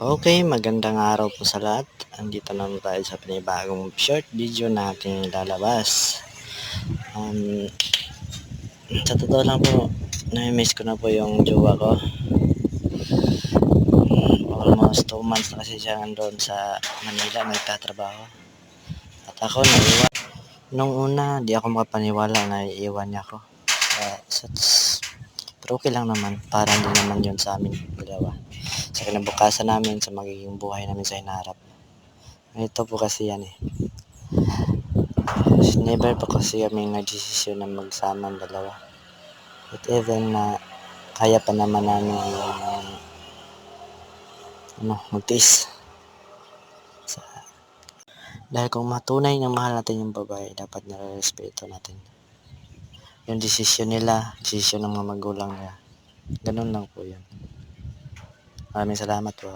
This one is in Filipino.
Okay, magandang araw po sa lahat. Andito naman tayo sa panibagong short video nating ilalabas. Sa totoo lang po, nami-miss ko na po yung jowa ko. Almost 2 months na kasi siya nandoon sa Manila nagtatrabaho. At ako naiwan. Nung una, di ako makapaniwala na iiwan niya ako. Pero okay lang naman, parang din naman yun sa amin dalawa. Sa kinabukasan namin, sa magiging buhay namin sa hinaharap. Ito po kasi yan eh. Never pa kasi kami nagdesisyon na magsama ang dalawa. At even na kaya pa naman namin magtiis. Dahil kung matunay na mahal natin yung babae, dapat nare-respeto natin. Yung desisyon nila, desisyon ng mga magulang nila. Ganun lang po yun. Maraming salamat po.